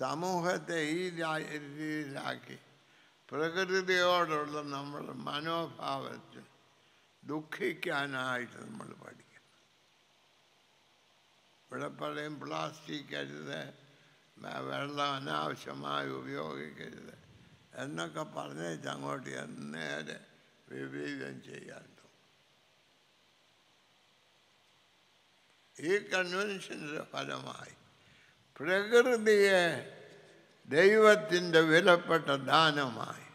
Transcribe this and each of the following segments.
സമൂഹത്തെ ഈ രീതിയിലാക്കി പ്രകൃതിയോടുള്ള നമ്മുടെ മനോഭാവത്തിൽ ദുഃഖിക്കാനായിട്ട് നമ്മൾ പഠിക്കണം. ഇവിടെ പറയും പ്ലാസ്റ്റിക് അരുത്, വെള്ളം അനാവശ്യമായി ഉപയോഗിക്കരുത് എന്നൊക്കെ പറഞ്ഞേച്ച് അങ്ങോട്ട് നേരെ വിപരീതം ചെയ്യാൻ തോന്നും. ഈ കൺവെൻഷൻ്റെ ഫലമായി പ്രകൃതിയെ ദൈവത്തിൻ്റെ വിലപ്പെട്ട ദാനമായി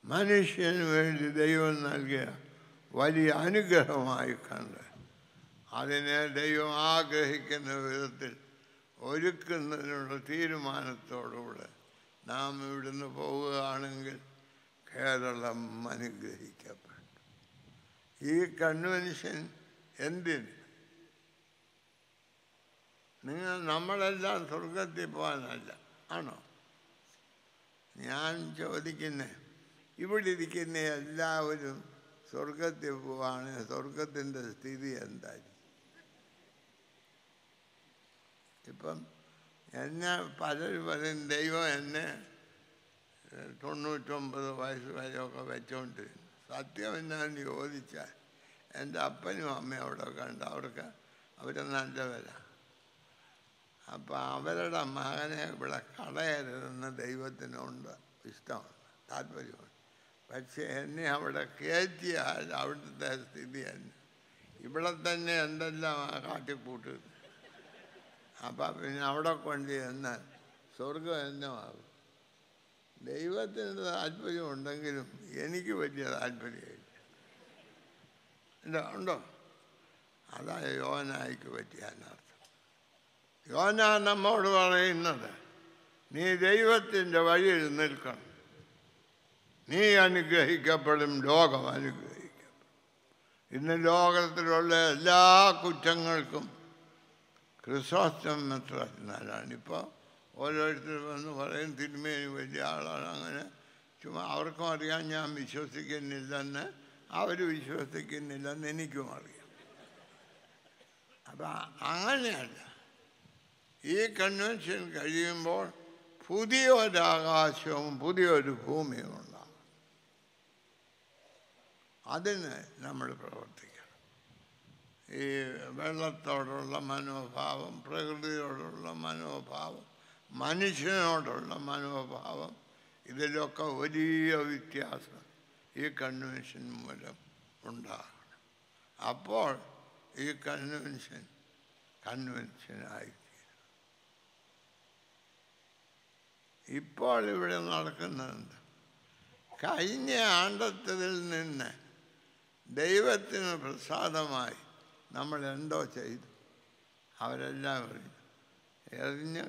മനുഷ്യന് വേണ്ടി ദൈവം നൽകിയ വലിയ അനുഗ്രഹമായി കണ്ട് അതിനെ ദൈവം ആഗ്രഹിക്കുന്ന വിധത്തിൽ ഒരുക്കുന്നതിനുള്ള തീരുമാനത്തോടുകൂടെ നാം ഇവിടുന്ന് പോവുകയാണെങ്കിൽ കേരളം അനുഗ്രഹിക്കപ്പെട്ടു. ഈ കൺവെൻഷൻ എന്തിന്? നമ്മളെല്ലാം സ്വർഗത്തിൽ പോകാനല്ല, ആണോ? ഞാൻ ചോദിക്കുന്നേ, ഇവിടെ ഇരിക്കുന്ന എല്ലാവരും സ്വർഗത്തിൽ പോവാണെങ്കിൽ സ്വർഗത്തിൻ്റെ സ്ഥിതി എന്തായിരിക്കും? ഇപ്പം എന്നെ പലരും പറയും ദൈവം എന്നെ 99 വയസ്സ് വരെയൊക്കെ വെച്ചുകൊണ്ടിരുന്നു. സത്യം എന്നാന്ന് ചോദിച്ചാൽ എൻ്റെ അപ്പനും അമ്മയും അവിടെ കണ്ട് അവർ നല്ലവരാണ്. അപ്പം അവരുടെ മകനെ ഇവിടെ കളയരുതെന്ന് ദൈവത്തിനുണ്ട്, ഇഷ്ടമാണ്, താല്പര്യമുണ്ട്. പക്ഷേ എന്നെ അവിടെ കയറ്റിയാൽ അവിടുത്തെ സ്ഥിതി തന്നെ ഇവിടെ തന്നെ എന്തെല്ലാം കാട്ടിക്കൂട്ട്. അപ്പം പിന്നെ അവിടെ കൊണ്ട് ചെന്നാൽ സ്വർഗം എന്നമാകും. ദൈവത്തിന് താല്പര്യമുണ്ടെങ്കിലും എനിക്ക് വലിയ താല്പര്യമില്ല. ഉണ്ടോ? അതാണ് യോനായ്ക്ക് പറ്റിയ അനർത്ഥം. യോന നമ്മോട് പറയുന്നത്, നീ ദൈവത്തിൻ്റെ വഴിയിൽ നിൽക്കണം, നീ അനുഗ്രഹിക്കപ്പെടും, ലോകം അനുഗ്രഹിക്കപ്പെടും. ഇന്ന് ലോകത്തിലുള്ള എല്ലാ കുറ്റങ്ങൾക്കും ക്രിസോസ്റ്റം മെത്രാനാണ്. ഇപ്പോൾ ഓരോരുത്തർ വന്ന് പറയും തിരുമേനി വലിയ ആളാണ്, അങ്ങനെ ചുമ്മാ അവർക്കും അറിയാം ഞാൻ വിശ്വസിക്കുന്നില്ലെന്ന്, അവർ വിശ്വസിക്കുന്നില്ലെന്ന് എനിക്കും അറിയാം. അപ്പം അങ്ങനെയല്ല. ഈ കൺവെൻഷൻ കഴിയുമ്പോൾ പുതിയൊരാകാശവും പുതിയൊരു ഭൂമിയും ഉണ്ടാകും. അതിന് നമ്മൾ പ്രവർത്തിക്കണം. ഈ വെള്ളത്തോടുള്ള മനോഭാവം, പ്രകൃതിയോടുള്ള മനോഭാവം, മനുഷ്യനോടുള്ള മനോഭാവം, ഇതിലൊക്കെ വലിയ വ്യത്യാസം ഈ കൺവെൻഷൻ മൂലം ഉണ്ടാകണം. അപ്പോൾ ഈ കൺവെൻഷനായി. ഇപ്പോൾ ഇവിടെ നടക്കുന്നുണ്ട്, കഴിഞ്ഞ ആണ്ടത്തിൽ നിന്ന് ദൈവത്തിന് പ്രസാദമായി നമ്മൾ എന്തോ ചെയ്തു. അവരെല്ലാം എറിഞ്ഞ്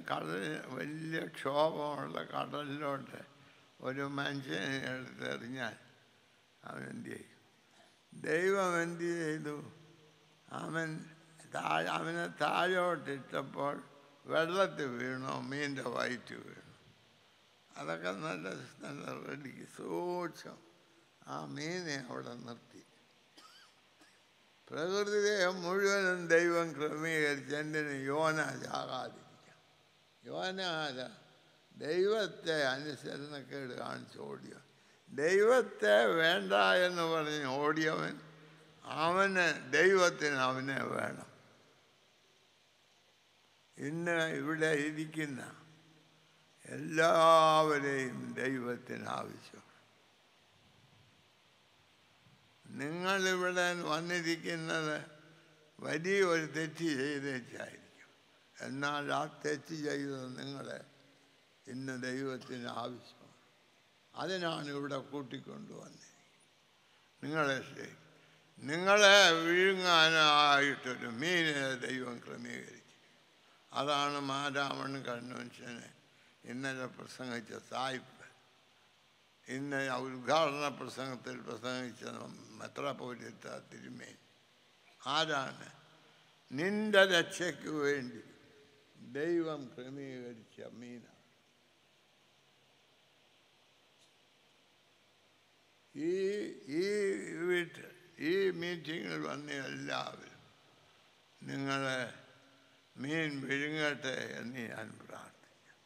വലിയ ക്ഷോഭമുള്ള കടലിലോട്ട് ഒരു മനുഷ്യനെ എടുത്തെറിഞ്ഞാൽ അവനെന്ത് ചെയ്യും? ദൈവം എന്ത് ചെയ്തു? അവനെ താഴോട്ടിട്ടപ്പോൾ വെള്ളത്തിൽ വീണോ, മീൻ്റെ വയറ്റ് വീണു. അതൊക്കെ നല്ല റെഡി സൂക്ഷം ആ മീനെ അവിടെ നിർത്തി. പ്രകൃതിയെ മുഴുവനും ദൈവം ക്രമീകരിച്ച് എന്തിന് യോനാകാതിരിക്കാം. യോനാല ദൈവത്തെ അനുസരണക്കേട് കാണിച്ച് ഓടിയ, ദൈവത്തെ വേണ്ട എന്ന് പറഞ്ഞ് ഓടിയവൻ, ദൈവത്തിന് അവനെ വേണം. ഇന്ന് ഇവിടെ ഇരിക്കുന്ന എല്ലാവരെയും ദൈവത്തിന് ആവശ്യം. നിങ്ങളിവിടെ വന്നിരിക്കുന്നത് വലിയൊരു തെറ്റ് ചെയ്തേച്ചായിരിക്കും. എന്നാൽ ആ തെറ്റ് ചെയ്തത് നിങ്ങളെ ഇന്ന് ദൈവത്തിന് ആവശ്യമാണ്. അതിനാണ് ഇവിടെ കൂട്ടിക്കൊണ്ടുവന്നിരിക്കുന്നത്. നിങ്ങളെ വിഴുങ്ങാനായിട്ടൊരു മീനിനെ ദൈവം ക്രമീകരിച്ചു. അതാണ് മാരാമൺ കൺവെൻഷന് ഇന്നലെ പ്രസംഗിച്ച സായിപ്പ്, ഇന്ന് ഉദ്ഘാടന പ്രസംഗത്തിൽ പ്രസംഗിച്ച മെത്രാപ്പോലീത്ത തിരുമേനി. ആരാണ്? നിന്റെ രക്ഷയ്ക്ക് വേണ്ടി ദൈവം ക്രമീകരിച്ച മീനാണ്. ഈ മീറ്റിങ്ങിൽ വന്ന എല്ലാവരും നിങ്ങളെ മീൻ വിഴുങ്ങട്ടെ എന്ന് ഞാൻ പ്രാർത്ഥിക്കുന്നു.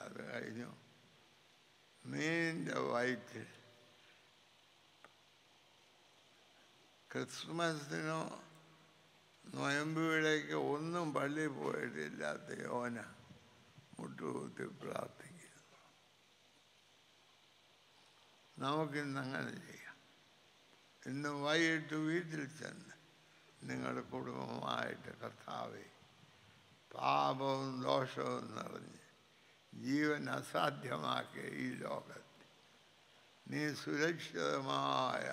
അത് കഴിഞ്ഞു. മീനിൻ്റെ വയറ്റിൽ ക്രിസ്മസിനോ നൊയമ്പുവിടേക്ക് ഒന്നും പള്ളിയിൽ പോയിട്ടില്ലാത്ത യോന മുട്ടുകുത്തി പ്രാർത്ഥിക്കുന്നു. നമുക്കിന്നങ്ങനെ ചെയ്യാം. ഇന്ന് വൈകിട്ട് വീട്ടിൽ ചെന്ന് നിങ്ങളുടെ കുടുംബമായിട്ട് കർത്താവേ, പാപവും ദോഷവും നിറഞ്ഞ് ജീവൻ അസാധ്യമാക്കിയ ഈ ലോകത്ത് നീ സുരക്ഷിതമായ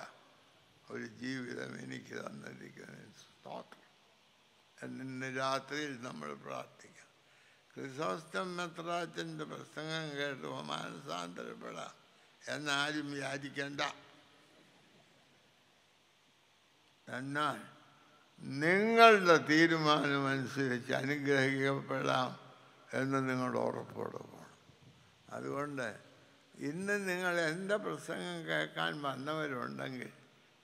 ഒരു ജീവിതം എനിക്ക് തന്നിരിക്കുന്നതിന് സ്തോത്രം എന്നിന്ന് രാത്രിയിൽ നമ്മൾ പ്രാർത്ഥിക്കാം. ക്രിസോസ്റ്റം മെത്രാച്ചൻ്റെ പ്രസംഗം കേട്ട് മാനസാന്തരപ്പെടാം എന്നാരും വിചാരിക്കേണ്ട. എന്നാൽ നിങ്ങളുടെ തീരുമാനമനുസരിച്ച് അനുഗ്രഹിക്കപ്പെടാം എന്ന് നിങ്ങളുടെ ഉറപ്പോടെ പോകണം. അതുകൊണ്ട് ഇന്ന് നിങ്ങൾ എൻ്റെ പ്രസംഗം കേൾക്കാൻ വന്നവരുണ്ടെങ്കിൽ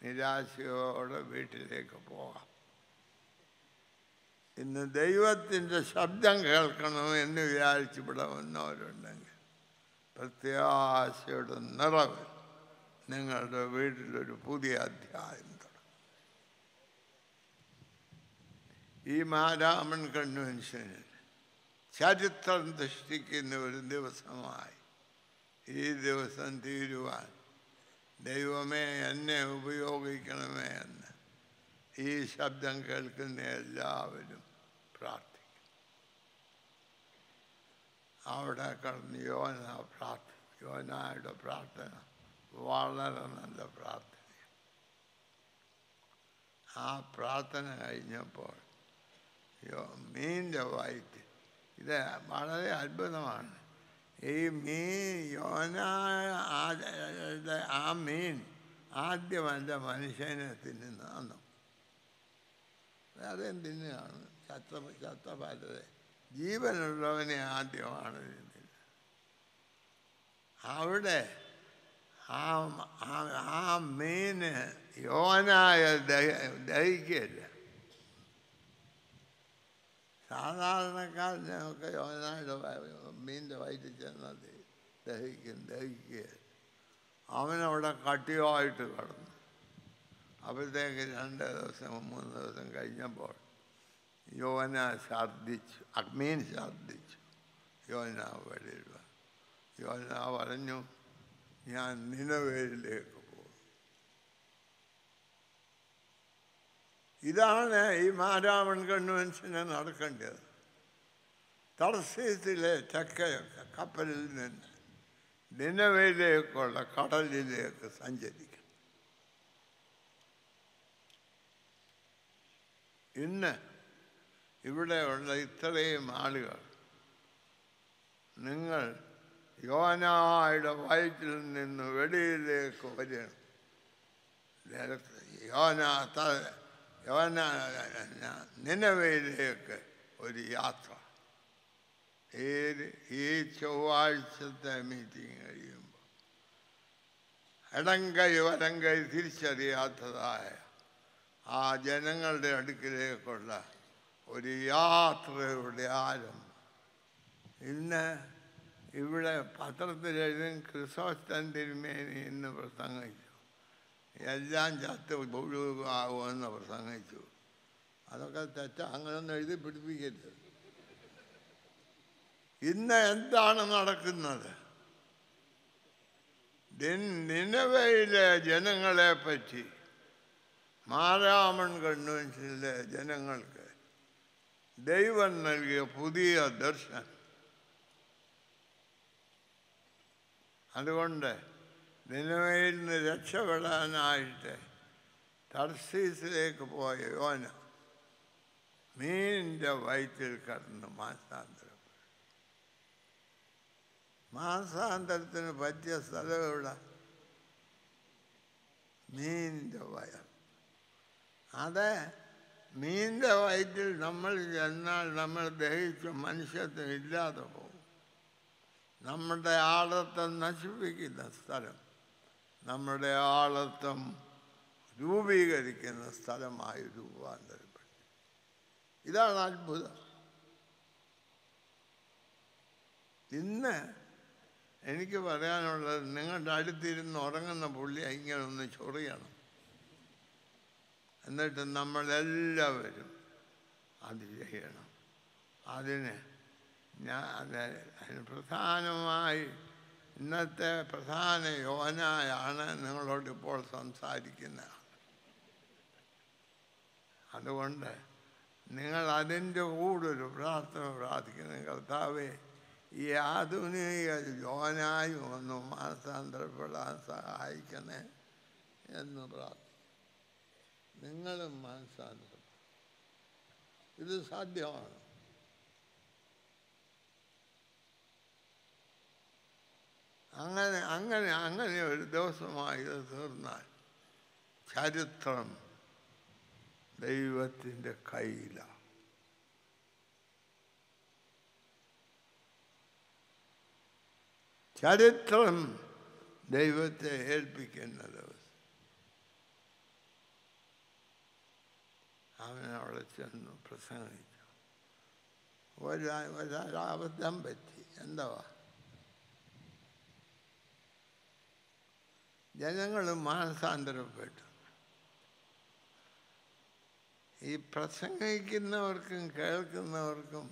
നിരാശയോടെ വീട്ടിലേക്ക് പോകാം. ഇന്ന് ദൈവത്തിൻ്റെ ശബ്ദം കേൾക്കണമെന്ന് വിചാരിച്ച് ഇവിടെ വന്നവരുണ്ടെങ്കിൽ പ്രത്യാശയുടെ നിറവിൽ നിങ്ങളുടെ വീട്ടിലൊരു പുതിയ അധ്യായം തുടങ്ങും. ഈ മാരാമൺ കൺവെൻഷനിൽ ചരിത്രം സൃഷ്ടിക്കുന്ന ഒരു ദിവസമായി ഈ ദിവസം തീരുവാൻ ദൈവമേ എന്നെ ഉപയോഗിക്കണമേ എന്ന് ഈ ശബ്ദം കേൾക്കുന്ന എല്ലാവരും പ്രാർത്ഥിക്കും. അവിടെ കടന്ന് യോനായുടെ പ്രാർത്ഥന വളരെ നല്ല പ്രാർത്ഥനയാണ്. ആ പ്രാർത്ഥന കഴിഞ്ഞപ്പോൾ മീനിൻ്റെ വയറ്റ് ഇത് വളരെ അത്ഭുതമാണ്. ഈ മീൻ ആ മീൻ ആദ്യം എൻ്റെ മനുഷ്യനെ തിന്നുന്നു. വേറെയും തിന്നുകയാണ്. ചത്ത പലരെ ജീവനുള്ളവനെ ആദ്യമാണ് തിന്നുന്നത്. അവിടെ ആ മീന് യോനായ ദഹിക്കില്ല. സാധാരണക്കാരനൊക്കെ യോനായുടെ മീനിൻ്റെ വയറ്റിൽ ചെന്നാൽ ദഹിക്കുക. അവനവിടെ കട്ടിയായിട്ട് കിടന്നു. അപ്പോഴത്തേക്ക് 2 ദിവസം 3 ദിവസം കഴിഞ്ഞപ്പോൾ യോന ഛർദ്ദിച്ചു. മീൻ ഛർദ്ദിച്ചു. യോന വെളിയിൽ വന്നു. യോന പറഞ്ഞു, ഞാൻ നിനവേലിലേക്ക് പോകും. ഇതാണ് ഈ മാരാമൺ കൺവെൻഷന് നടക്കേണ്ടത്. തർസീസിലെ തെക്കേ കപ്പലിൽ നിന്ന് നിനവേലിലേക്കുള്ള കടലിലേക്ക് സഞ്ചരിക്കും. ഇന്ന് ഇവിടെയുള്ള ഇത്രയും ആളുകൾ നിങ്ങൾ യോനായുടെ വയറ്റിൽ നിന്ന് വെളിയിലേക്ക് വരണം. നിനവയിലേക്ക് ഒരു യാത്ര. ഈ ചൊവ്വാഴ്ചത്തെ മീറ്റിംഗ് കഴിയുമ്പോൾ ഇടംകൈ വലംകൈ തിരിച്ചറിയാത്തതായ ആ ജനങ്ങളുടെ അടുക്കിലേക്കുള്ള ഒരു യാത്രയുടെ ആരംഭം. ഇന്ന് ഇവിടെ പത്രത്തിലെഴുതും ക്രിസോസ്റ്റം തിരുമേനി ഇന്ന് പ്രസംഗിച്ചു, എല്ലാം ചത്ത് പുഴുവാകുമെന്ന് പ്രസംഗിച്ചു. അതൊക്കെ തെറ്റാ. അങ്ങനൊന്നും എഴുതി പിടിപ്പിക്കരുത്. ഇന്ന് എന്താണ് നടക്കുന്നത്? നിനവയിലെ ജനങ്ങളെ പറ്റി മാരാമൺ കൺവെൻഷനിലെ ജനങ്ങൾക്ക് ദൈവം നൽകിയ പുതിയ ദർശനം. അതുകൊണ്ട് നിനവയിൽ നിന്ന് രക്ഷപ്പെടാനായിട്ട് തർസീസിലേക്ക് പോയ യോന മീനിൻ്റെ വയറ്റിൽ കടന്ന് മാസാന്തരത്തിന് പറ്റിയ സ്ഥലം എവിടെ? മീനിൻ്റെ വയർ. അത് മീനിൻ്റെ വയറ്റിൽ നമ്മൾ ചെന്നാൽ നമ്മൾ ദഹിച്ച് മനുഷ്യത്വം ഇല്ലാതെ പോകും. നമ്മുടെ ആളത്വം നശിപ്പിക്കുന്ന സ്ഥലം നമ്മുടെ ആളത്വം രൂപീകരിക്കുന്ന സ്ഥലമായി രൂപാന്തരപ്പെട്ടു. ഇതാണ് അത്ഭുതം. ഇന്ന് എനിക്ക് പറയാനുള്ളത്, നിങ്ങളുടെ അടുത്തിരുന്ന് ഉറങ്ങുന്ന പുള്ളി ഇങ്ങനെ ഒന്ന് ചൊറിയണം. എന്നിട്ട് നമ്മളെല്ലാവരും അത് ചെയ്യണം. അതിന് അതിന് പ്രധാനമായി ഇന്നത്തെ പ്രധാന യോനായാണ് നിങ്ങളോട് ഇപ്പോൾ സംസാരിക്കുന്നത്. അതുകൊണ്ട് നിങ്ങൾ അതിൻ്റെ കൂടൊരു പ്രാർത്ഥന പ്രാർത്ഥിക്കുന്നു. കർത്താവേ, ഈ ആധുനിക യോനായും ഒന്ന് മാനസാന്തരപ്പെടാൻ സഹായിക്കണേ എന്ന് പ്രാർത്ഥിക്കും. നിങ്ങളും മാനസാന്തരം, ഇത് സാധ്യമാണ്. അങ്ങനെ ഒരു ദിവസമായി ഇത് തീർന്നാൽ ചരിത്രം ദൈവത്തിൻ്റെ കയ്യിലാണ്. ചരിത്രം ദൈവത്തെ ഏൽപ്പിക്കുന്ന ദിവസം. അവനവിടെ ചെന്നു പ്രസംഗിച്ചു. ഒരബദ്ധം പറ്റി. എന്താ? ജനങ്ങൾ മാനസാന്തരപ്പെട്ടു. ഈ പ്രസംഗിക്കുന്നവർക്കും കേൾക്കുന്നവർക്കും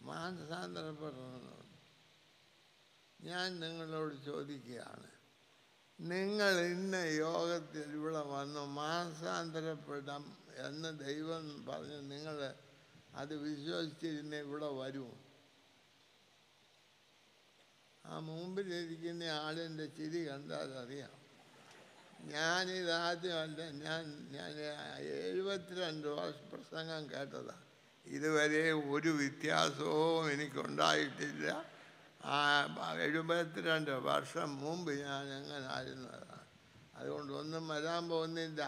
മാനസാന്തരപ്പെടണമെന്നുണ്ട്. ഞാൻ നിങ്ങളോട് ചോദിക്കുകയാണ്, നിങ്ങൾ ഇന്ന യോഗത്തിൽ ഇവിടെ വന്ന് മാനസാന്തരപ്പെടാം എന്ന് ദൈവം പറഞ്ഞ് നിങ്ങൾ അത് വിശ്വസിച്ചിരുന്ന ഇവിടെ വരുമോ? ആ മുമ്പിലിരിക്കുന്ന ആളിൻ്റെ ചിരി കണ്ടാൽ അറിയാം. ഞാനിതാദ്യമല്ല, ഞാൻ 72 വർഷം പ്രസംഗം കേട്ടതാണ്. ഇതുവരെ ഒരു വ്യത്യാസവും എനിക്കുണ്ടായിട്ടില്ല. 72 വർഷം മുമ്പ് ഞാൻ എങ്ങനെ ആയിരുന്നതാണ്. അതുകൊണ്ട് ഒന്നും വരാൻ പോകുന്നില്ല.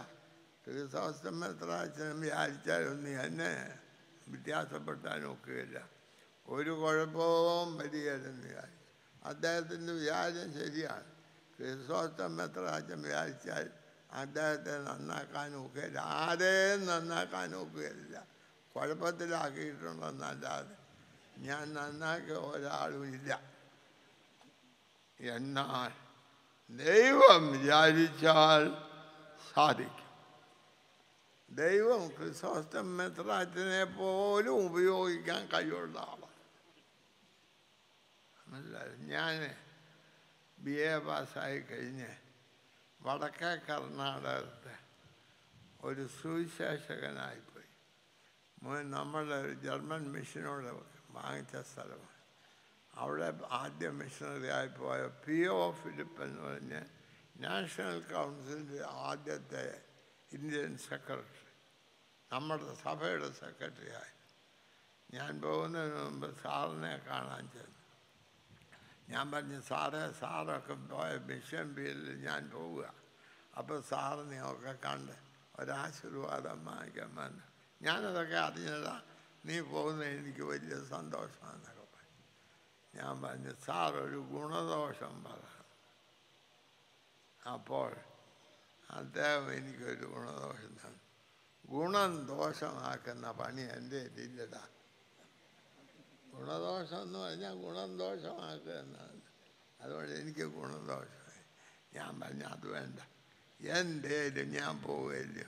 ക്രിസ്തോസ്തമെത്രാച്ചൻ വിചാരിച്ചാലൊന്നും എന്നെ വ്യത്യാസപ്പെട്ടാൻ ഒക്കുകയില്ല. ഒരു കുഴപ്പവും വരികയില്ലെന്ന് വിചാരിച്ചു. അദ്ദേഹത്തിൻ്റെ വിചാരം ശരിയാണ്. ക്രിസ്തോസ്തമെത്രാച്ചൻ വിചാരിച്ചാൽ അദ്ദേഹത്തെ നന്നാക്കാൻ ഒക്കുകയില്ല. ആരെയും നന്നാക്കാൻ ഒക്കുകയില്ല. കുഴപ്പത്തിലാക്കിയിട്ടുണ്ടെന്നല്ലാതെ ഞാൻ നന്നാക്കിയ ഒരാളും ഇല്ല. എന്നാൽ ദൈവം വിചാരിച്ചാൽ സാധിക്കും. ദൈവം ക്രിസ്തോസ്തമെത്രാച്ചനെ പോലും ഉപയോഗിക്കാൻ കഴിവുള്ള ആളാണ്. ഞാൻ BA പാസ്സായി കഴിഞ്ഞ് വടക്കേ കർണാടകത്തെ ഒരു സുവിശേഷകനായിപ്പോയി. നമ്മളുടെ ഒരു ജർമ്മൻ മിഷനോട് വാങ്ങിച്ച സ്ഥലമാണ്. അവിടെ ആദ്യ മിഷണറി ആയിപ്പോയ PO ഫിലിപ്പ് എന്ന് പറഞ്ഞ് നാഷണൽ കൗൺസിലിൻ്റെ ആദ്യത്തെ ഇന്ത്യൻ സെക്രട്ടറി, നമ്മുടെ സഭയുടെ സെക്രട്ടറിയായി. ഞാൻ പോകുന്നതിന് മുമ്പ് സാറിനെ കാണാൻ ചെന്നു. ഞാൻ പറഞ്ഞു, സാറൊക്കെ പോയ മിഷൻ ഫീൽഡിൽ ഞാൻ പോവുക. അപ്പോൾ സാറിനെയൊക്കെ കണ്ട് ഒരാശീർവാദം വാങ്ങിക്കാൻ വന്നു. ഞാനതൊക്കെ അറിഞ്ഞതാ. നീ പോകുന്നത് എനിക്ക് വലിയ സന്തോഷമാണെന്നൊക്കെ പറഞ്ഞു. ഞാൻ പറഞ്ഞു, സാറൊരു ഗുണദോഷം പറയണം. അപ്പോൾ അദ്ദേഹം എനിക്കൊരു ഗുണദോഷം തന്നു. ഗുണം ദോഷമാക്കുന്ന പണി എൻ്റെ ഇല്ലടാ. ഗുണദോഷം എന്ന് പറഞ്ഞാൽ ഗുണം ദോഷമാക്കുക എന്നാണ്. അതുകൊണ്ട് എനിക്ക് ഗുണദോഷമായി. ഞാൻ പറഞ്ഞു, അത് വേണ്ട, എന്തേലും ഞാൻ പോവുകയില്ല,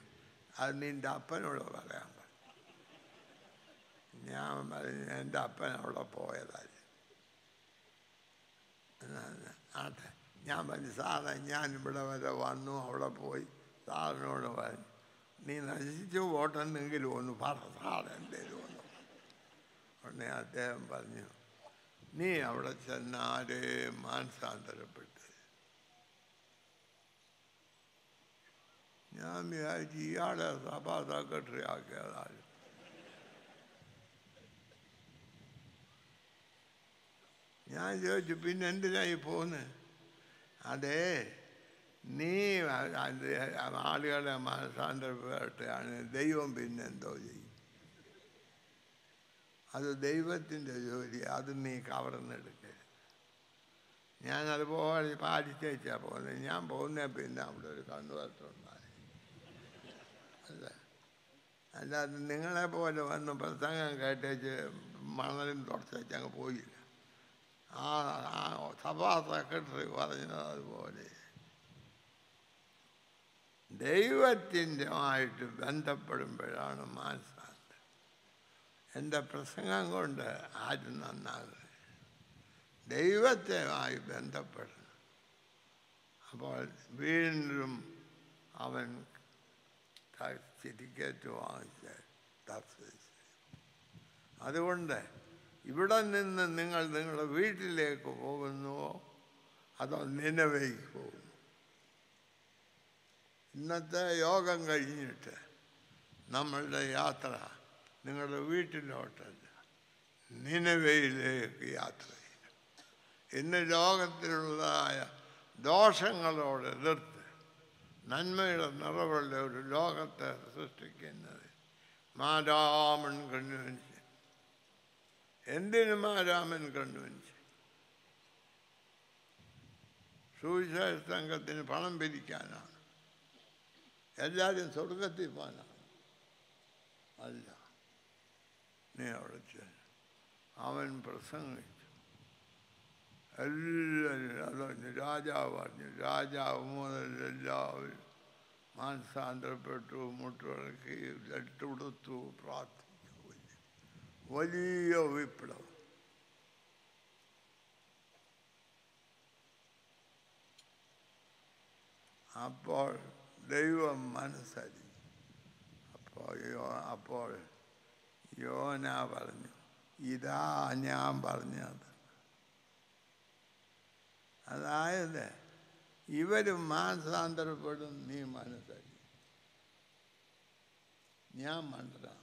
അത് നിൻ്റെ അപ്പനോട് പറയാൻ പറഞ്ഞു. ഞാൻ പറഞ്ഞു, എൻ്റെ അപ്പൻ അവിടെ പോയതല്ല. ആട്ടെ. ഞാൻ പറഞ്ഞു, സാറേ, ഞാനിവിടെ വരെ വന്നു, അവിടെ പോയി സാറിനോട് പറഞ്ഞു, നീ നശിച്ചു പോട്ടെന്നെങ്കിലും ഒന്ന് പറ, സാറെന്തേലും ഒന്ന്. ഉടനെ അദ്ദേഹം പറഞ്ഞു, നീ അവിടെ ചെന്നാരെയും മാനസാന്തരപ്പെട്ട്. ഞാൻ വിചാരിച്ചു ഇയാളെ സഭാ സെക്രട്ടറി ആക്കിയതാണ്. ഞാൻ ചോദിച്ചു, പിന്നെ എന്തിനായി പോകുന്നത്? അതേ, നീ ആളുകളെ മാനസാന്തരപ്പെട്ടാണ്, ദൈവം പിന്നെന്തോ ചെയ്യും? അത് ദൈവത്തിൻ്റെ ജോലി, അത് നീ കവർന്നെടുക്കരുത്. ഞാനതുപോലെ പാലിച്ചാ പോകുന്നത്. ഞാൻ പോകുന്ന പിന്നെ അവിടെ ഒരു കണ്ണുവട്ടുണ്ടായി. അല്ലാതെ നിങ്ങളെപ്പോലെ വന്ന് പ്രസംഗം കേട്ടേച്ച് മണലും തുടച്ചങ്ങ് പോയില്ല. ആ സഭാ സെക്രട്ടറി പറഞ്ഞത് അതുപോലെ ദൈവത്തിൻ്റെമായിട്ട് ബന്ധപ്പെടുമ്പോഴാണ് മാനസാന്തരം. എൻ്റെ പ്രസംഗം കൊണ്ട് ആരും നന്നാകുക, ദൈവത്തെയുമായി ബന്ധപ്പെടണം. അപ്പോൾ വീണ്ടും അവൻ ടിക്കറ്റ് വാങ്ങിച്ച് തർശീശ്. അതുകൊണ്ട് ഇവിടെ നിന്ന് നിങ്ങൾ നിങ്ങളുടെ വീട്ടിലേക്ക് പോകുന്നുവോ അതോ നിനവേയ്ക്ക് പോകുന്നു? ഇന്നത്തെ യോഗം കഴിഞ്ഞിട്ട് നമ്മളുടെ യാത്ര നിങ്ങളുടെ വീട്ടിലോട്ടല്ല, നിനവേയിലേക്ക് യാത്ര ചെയ്യും. ഇന്ന് ലോകത്തിലുള്ളതായ ദോഷങ്ങളോട് എതിർത്ത് നന്മയുടെ നിറവുള്ള ഒരു ലോകത്തെ സൃഷ്ടിക്കുന്നത് മാരാമൻ കൺവെൻഷൻ. എന്തിനു മാരാമൻ കൺവെൻഷൻ? സുവിശേഷ സംഘത്തിന് പണം പിരിക്കാനാണ്, എല്ലാവരും സ്വർഗത്തിൽ പോകാനാണ്. അല്ല, നീ അവിടെ ചെന്ന് അവൻ പ്രസംഗിച്ചു, എല്ലാവരും അതറിഞ്ഞു. രാജാവ് പറഞ്ഞു, രാജാവ് മുതൽ എല്ലാവരും മാനസാന്തരപ്പെട്ടു, മുട്ടുടക്കി, ലട്ടുടുത്തു, പ്രാർത്ഥിച്ചു. വലിയ വിപ്ലവം. അപ്പോൾ ദൈവം മനസ്സറിഞ്ഞു. അപ്പോൾ യോന പറഞ്ഞു, ഇതാ ഞാൻ പറഞ്ഞത്. അതായത് ഇവരും മാനസാന്തരപ്പെടും, നീ മനസ്സറിയും. ഞാൻ മണ്ടനാണ്.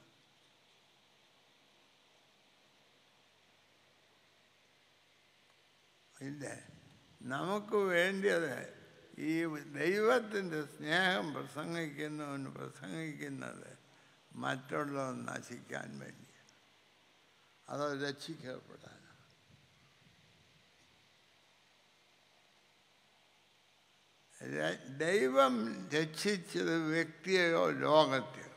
ഇല്ലേ, നമുക്ക് വേണ്ടിയത് ഈ ദൈവത്തിൻ്റെ സ്നേഹം പ്രസംഗിക്കുന്നത് മറ്റുള്ളവർ നശിക്കാൻ വേണ്ടി, അതോ രക്ഷിക്കപ്പെടാൻ. ദൈവം രക്ഷിച്ചത് വ്യക്തിയെയോ ലോകത്തെയോ?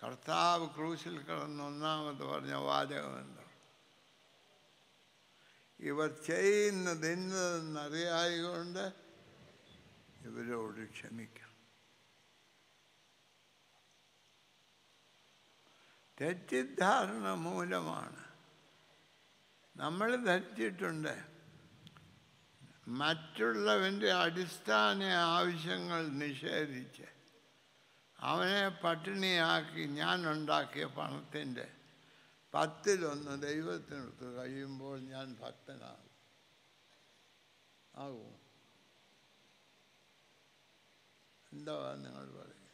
കർത്താവ് ക്രൂശിൽ കിടന്ന് ഒന്നാമത് പറഞ്ഞ വാചകമുണ്ടോ? ഇവർ ചെയ്യുന്നത് ഇന്നതെന്നറിയായതുകൊണ്ട് ഇവരോട് ക്ഷമിക്കണം. തെറ്റിദ്ധാരണ മൂലമാണ് നമ്മൾ ധരിച്ചിട്ടുണ്ട്. മറ്റുള്ളവൻ്റെ അടിസ്ഥാന ആവശ്യങ്ങൾ നിഷേധിച്ച് അവനെ പട്ടിണിയാക്കി ഞാൻ ഉണ്ടാക്കിയ പണത്തിൻ്റെ 10% ദൈവത്തിനടുത്ത് കഴിയുമ്പോൾ ഞാൻ ഭക്തനാകും. ആകുമോ? എന്താ നിങ്ങൾ പറയുക?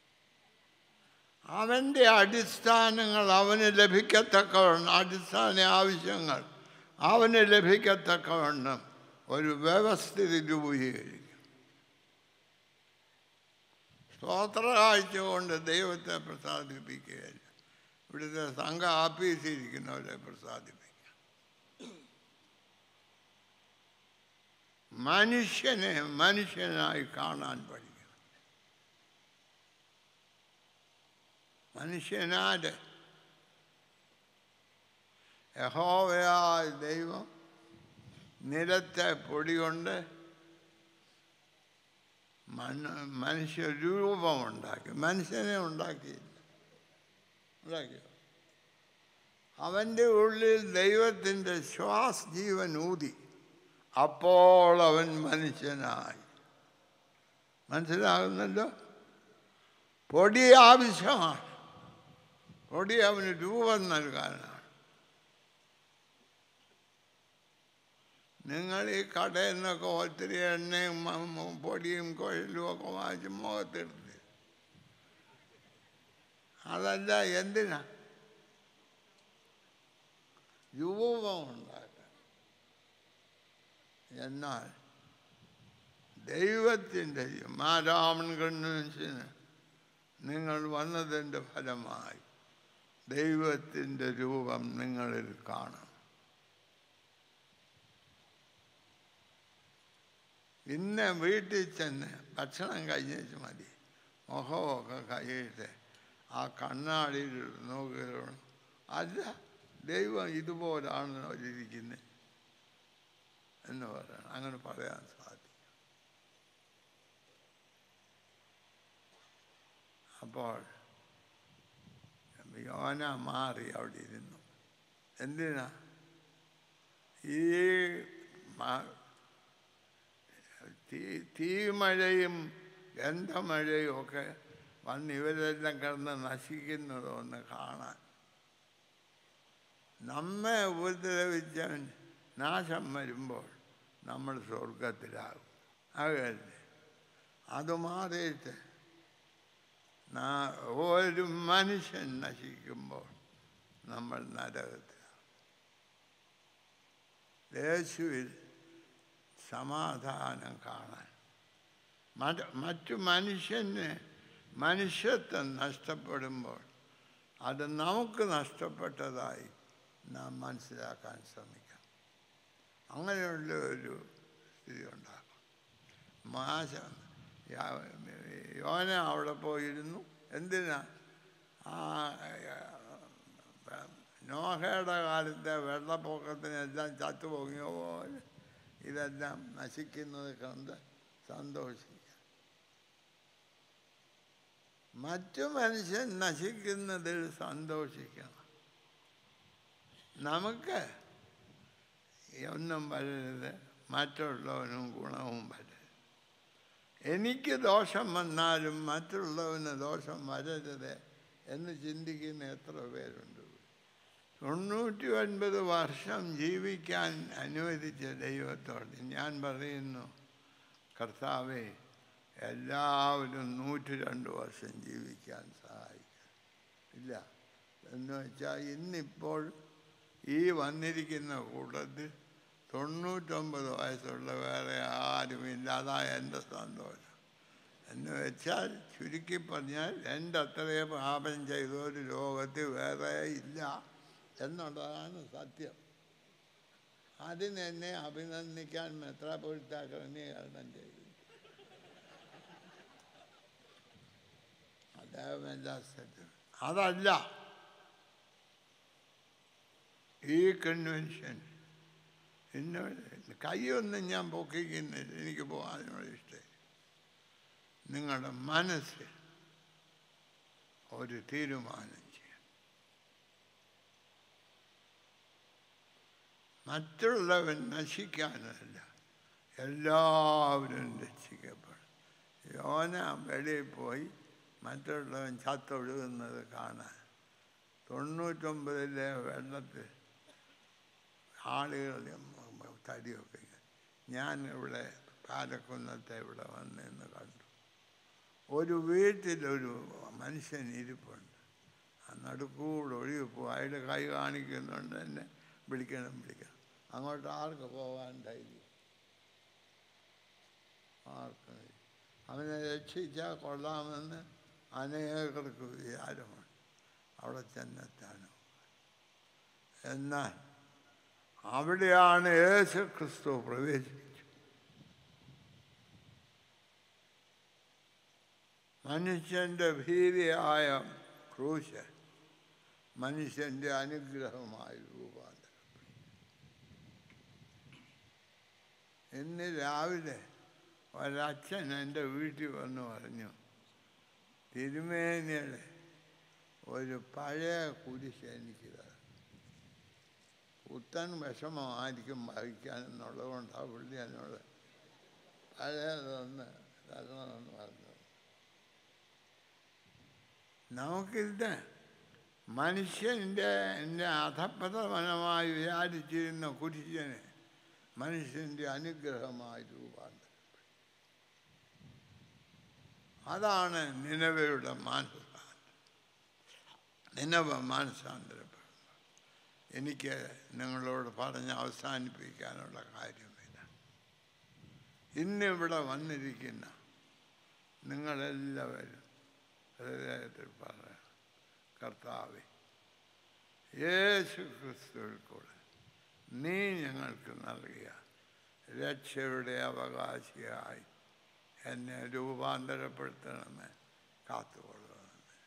അവൻ്റെ അടിസ്ഥാനങ്ങൾ അവന് ലഭിക്കത്തക്കവണ്ണം, അടിസ്ഥാന ആവശ്യങ്ങൾ അവന് ലഭിക്കത്തക്കവണ്ണം ഒരു വ്യവസ്ഥിതി രൂപീകരിക്കും. സ്തോത്ര കാഴ്ച കൊണ്ട് ദൈവത്തെ പ്രസാദിപ്പിക്കുകയല്ല, ഇവിടുത്തെ സംഘ ആഫീസിരിക്കുന്നവരെ പ്രസാദിപ്പിക്കുക. മനുഷ്യനെ മനുഷ്യനായി കാണാൻ പഠിക്കണം. മനുഷ്യനാര്? യഹോവയായ ദൈവം നിലത്തെ പൊടി കൊണ്ട് മനുഷ്യരൂപമുണ്ടാക്കി. മനുഷ്യനെ ഉണ്ടാക്കിയില്ല. ഉണ്ടാക്കിയോ? അവൻ്റെ ഉള്ളിൽ ദൈവത്തിൻ്റെ ജീവൻ ഊതി. അപ്പോൾ അവൻ മനുഷ്യനായി. മനസ്സിലാകുന്നല്ലോ? പൊടി ആവശ്യമാണ്. പൊടി അവന് രൂപം നൽകാനാണ്. നിങ്ങൾ ഈ കടയിൽ നിന്നൊക്കെ ഒത്തിരി എണ്ണയും പൊടിയും കുഴലും ഒക്കെ വാങ്ങിച്ച് മുഖത്തെടുത്ത്, അതല്ല, എന്തിനാ? രൂപമുണ്ടാക്കാൻ. എന്നാൽ ദൈവത്തിൻ്റെ മാരാമൻ കൺവെൻഷന് നിങ്ങൾ വന്നതിൻ്റെ ഫലമായി ദൈവത്തിൻ്റെ രൂപം നിങ്ങളിൽ കാണും. ഇന്ന് വീട്ടിൽ ചെന്ന് ഭക്ഷണം കഴിഞ്ഞേച്ച് മതി, മുഖമൊക്കെ കഴിയിട്ട് ആ കണ്ണാടിയിൽ നോക്കി അല്ല, ദൈവം ഇതുപോലാണ് അവരിയ്ക്കുന്നത് എന്ന് പറയണം. അങ്ങനെ പറയാൻ സാധിക്കും. അപ്പോൾ യോന മാറി അവിടെ ഇരുന്നു. എന്തിനാ? ഈ തീമഴയും ഗന്ധമഴയും ഒക്കെ വന്ന് ഇവരെല്ലാം കിടന്ന് നശിക്കുന്നതൊന്ന് കാണാൻ. നമ്മെ ഉപദ്രവിച്ചവൻ നാശം വരുമ്പോൾ നമ്മൾ സ്വർഗത്തിലാകും. അതല്ലേ? അത് മാറിയിട്ട് ഒരു മനുഷ്യൻ നശിക്കുമ്പോൾ നമ്മൾ നരകത്തിലാണ്. യേശുവിൽ സമാധാനം കാണാൻ മറ്റു മനുഷ്യത്വം നഷ്ടപ്പെടുമ്പോൾ അത് നമുക്ക് നഷ്ടപ്പെട്ടതായി നാം മനസ്സിലാക്കാൻ ശ്രമിക്കാം. അങ്ങനെയുള്ള ഒരു സ്ഥിതി ഉണ്ടാകും. യോന അവിടെ പോയിരുന്നു. എന്തിനാ? നോഹയുടെ കാലത്തെ വെള്ളപ്പൊക്കത്തിനെല്ലാം ചത്തുപൊങ്ങിയ പോലെ ഇതെല്ലാം നശിക്കുന്നത് കണ്ട് സന്തോഷിക്കുക. മറ്റു മനുഷ്യൻ നശിക്കുന്നതിൽ സന്തോഷിക്കണം. നമുക്ക് ഒന്നും വരരുത്, മറ്റുള്ളവനും ഗുണവും വരരുത്. എനിക്ക് ദോഷം വന്നാലും മറ്റുള്ളവന് ദോഷം വരരുത് എന്ന് ചിന്തിക്കുന്ന എത്ര പേരുണ്ട്? 99 വർഷം ജീവിക്കാൻ അനുവദിച്ച ദൈവത്തോട് ഞാൻ പറയുന്നു, കർത്താവേ, എല്ലാവരും 102 വർഷം ജീവിക്കാൻ സഹായിക്കുക. ഇല്ല എന്ന് വെച്ചാൽ ഇന്നിപ്പോൾ ഈ വന്നിരിക്കുന്ന കൂട്ടത്തിൽ 99 വയസ്സുള്ള വേറെ ആരുമില്ല. അതാ എൻ്റെ സന്തോഷം. എന്ന് വെച്ചാൽ ചുരുക്കി പറഞ്ഞാൽ എൻ്റെ അത്രയും പാപം ചെയ്തൊരു ലോകത്തിൽ വേറെ ഇല്ല എന്നുള്ളതാണ് സത്യം. അതിനെന്നെ അഭിനന്ദിക്കാൻ മെത്രാപ്പൊലീത്ത ക്രമീകരണം ചെയ്തു. അദ്ദേഹം എല്ലാ സത്യം. അതല്ല ഈ കൺവെൻഷൻ. കൈയൊന്നും ഞാൻ പൊക്കിക്കുന്നില്ല, എനിക്ക് പോകാനോട് ഇഷ്ടം. നിങ്ങളുടെ മനസ്സിൽ ഒരു തീരുമാനം ചെയ്യണം. മറ്റുള്ളവൻ നശിക്കാനല്ല, എല്ലാവരും രക്ഷിക്കപ്പെടും. യോന വെളിയിൽ പോയി മറ്റുള്ളവൻ ചത്തൊഴുകുന്നത് കാണാൻ. 99 വെള്ളത്തിൽ ആളുകൾ തടിയൊക്കെ. ഞാൻ ഇവിടെ പാലക്കുന്നത്തെ ഇവിടെ വന്നെന്ന് കണ്ടു. ഒരു വീട്ടിലൊരു മനുഷ്യൻ ഇരിപ്പുണ്ട്. ആ നടുക്കൂടെ ഒഴുകിപ്പോ അയാളുടെ കൈ കാണിക്കുന്നുണ്ട്, എന്നെ വിളിക്കണം. അങ്ങോട്ട് ആർക്ക് പോകാൻ ധൈര്യം? ആർക്കും. അവനെ രക്ഷിച്ചാൽ കൊള്ളാമെന്ന് അനേകർക്ക് വിചാരമാണ്. അവിടെ ചെന്നെത്താനോ? എന്നാൽ അവിടെയാണ് യേശു ക്രിസ്തു പ്രവേശിച്ചു. മനുഷ്യൻ്റെ ഭീതിയായ ക്രൂശ് മനുഷ്യൻ്റെ അനുഗ്രഹമായി രൂപാന്തരപ്പെട്ടു. ഇന്ന് രാവിലെ ഒരച്ഛൻ എൻ്റെ വീട്ടിൽ വന്ന് പറഞ്ഞു, തിരുമേനിയുടെ ഒരു പഴയ കുരിശ് എനിക്ക് തരണം. പുത്തൻ വിഷമമായിരിക്കും വഹിക്കാനെന്നുള്ളത് കൊണ്ടാണ് പുള്ളി എന്നോട് പഴയതൊന്ന് തരണമെന്ന് പറഞ്ഞു. നമുക്കിത് മനുഷ്യൻ്റെ അധപ്പതനമായി വിചാരിച്ചിരുന്ന കുരിശനെ മനുഷ്യൻ്റെ അനുഗ്രഹമായി രൂപാന്തരപ്പെട്ടു. അതാണ് നിനവയുടെ മാനസാന്തരപ്പെടുന്നത്. എനിക്ക് നിങ്ങളോട് പറഞ്ഞ് അവസാനിപ്പിക്കാനുള്ള കാര്യമില്ല. ഇന്നിവിടെ വന്നിരിക്കുന്ന നിങ്ങളെല്ലാവരും ഹൃദയത്തിൽ പറയാം, കർത്താവേ, യേശു ക്രിസ്തുവിൽ കൂടെ നീ ഞങ്ങൾക്ക് നൽകിയ രക്ഷയുടെ അവകാശിയായി എന്നെ രൂപാന്തരപ്പെടുത്തണമെന്ന് കാത്തുകൊള്ളണമെന്ന്.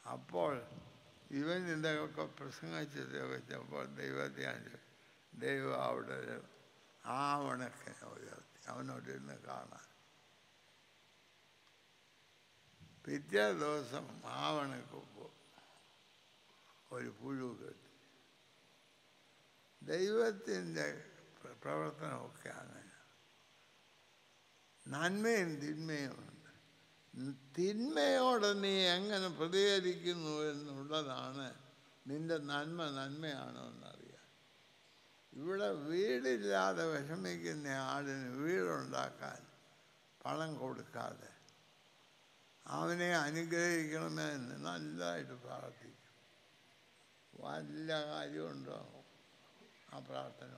അപ്പോൾ ഇവൻ ഇതൊക്കെ പ്രസംഗിച്ചപ്പോൾ ദൈവം അവിടെ ഒരു ആവണക്കിനെ ഉയർത്തി അവനോടിരുന്ന് കാണാൻ. പിറ്റേ ദിവസം ആവണക്ക് ഒരു പുഴു കെട്ടി. ദൈവത്തിൻ്റെ പ്രവർത്തനമൊക്കെ അങ്ങനെ. നന്മയും തിന്മയും ഉണ്ട്. തിന്മയോടെ നീ എങ്ങനെ പ്രതികരിക്കുന്നു എന്നുള്ളതാണ് നിന്റെ നന്മയാണോ എന്നറിയാം. ഇവിടെ വീടില്ലാതെ വിഷമിക്കുന്ന ആളിന് വീടുണ്ടാക്കാൻ പണം കൊടുക്കാതെ അവനെ അനുഗ്രഹിക്കണമെന്ന് നല്ലതായിട്ട് പ്രാർത്ഥിക്കും. വല്ല കാര്യമുണ്ടോ ആ പ്രാർത്ഥന?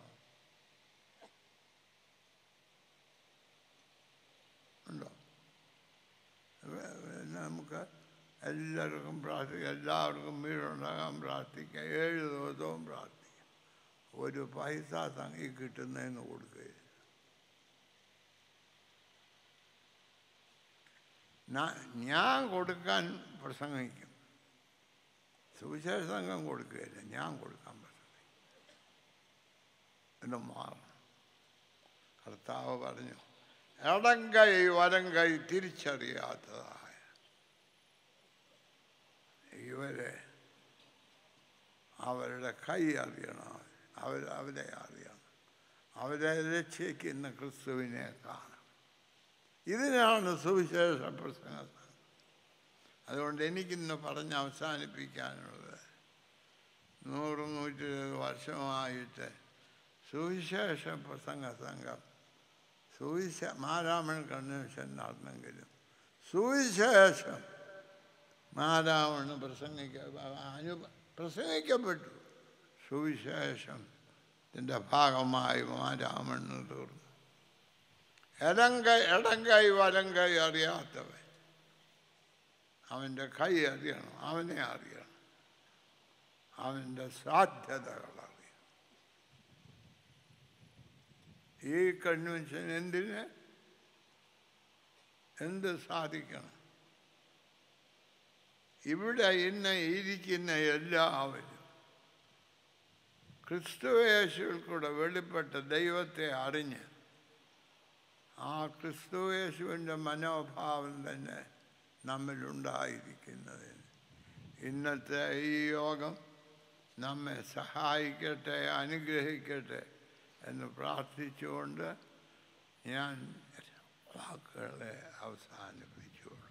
ഉണ്ടോ? നമുക്ക് എല്ലാവർക്കും പ്രാർത്ഥിക്കാം, എല്ലാവർക്കും വീടുണ്ടാകാൻ പ്രാർത്ഥിക്കാം, 7 ദിവസവും പ്രാർത്ഥിക്കാം. ഒരു പൈസ തങ്ങി കിട്ടുന്നതിന് കൊടുക്കുകയില്ല. ഞാൻ കൊടുക്കാൻ പ്രസംഗിക്കും, സുവിശേഷ സംഘം കൊടുക്കുകയില്ല, ഞാൻ കൊടുക്കാൻ പ്രസംഗിക്കും. എന്ന് മാറണം. കർത്താവ് പറഞ്ഞു, ഇടം കൈ വലം കൈ തിരിച്ചറിയാത്തതായ ഇവരെ അവരുടെ കൈ അറിയണം, അവരെ അറിയണം, അവരെ രക്ഷിക്കുന്ന ക്രിസ്തുവിനെ കാണണം. ഇതിനാണ് സുവിശേഷ പ്രസംഗം. അതുകൊണ്ട് എനിക്കിന്ന് പറഞ്ഞ് അവസാനിപ്പിക്കാനുള്ളത്, 100-120 വർഷമായിട്ട് സുവിശേഷ പ്രസംഗ സംഘം മാരാമൺ കൺവെൻഷൻ നടന്നെങ്കിലും സുവിശേഷം മാരാമണ് പ്രസംഗിക്കപ്പെട്ടു. സുവിശേഷത്തിൻ്റെ ഭാഗമായി മാരാമണ് തീർന്നു. ഇടം കൈ വലം കൈ അറിയാത്തവൻ അവൻ്റെ കൈ അറിയണം, അവനെ അറിയണം, അവൻ്റെ സാധ്യതകൾ അറിയണം. ഈ കൺവെൻഷൻ എന്ത് സാധിക്കണം? ഇവിടെ ഇന്ന് ഇരിക്കുന്ന എല്ലാവരും ക്രിസ്തുയേശുവിൽ കൂടെ വെളിപ്പെട്ട ദൈവത്തെ അറിഞ്ഞ് ആ ക്രിസ്തുയേശുവിൻ്റെ മനോഭാവം തന്നെ നമ്മിലുണ്ടായിരിക്കുന്നതിന് ഇന്നത്തെ ഈ യോഗം നമ്മെ സഹായിക്കട്ടെ, അനുഗ്രഹിക്കട്ടെ എന്ന് പ്രാർത്ഥിച്ചുകൊണ്ട് ഞാൻ വാക്കുകളെ അവസാനിപ്പിച്ചുകൊള്ളു.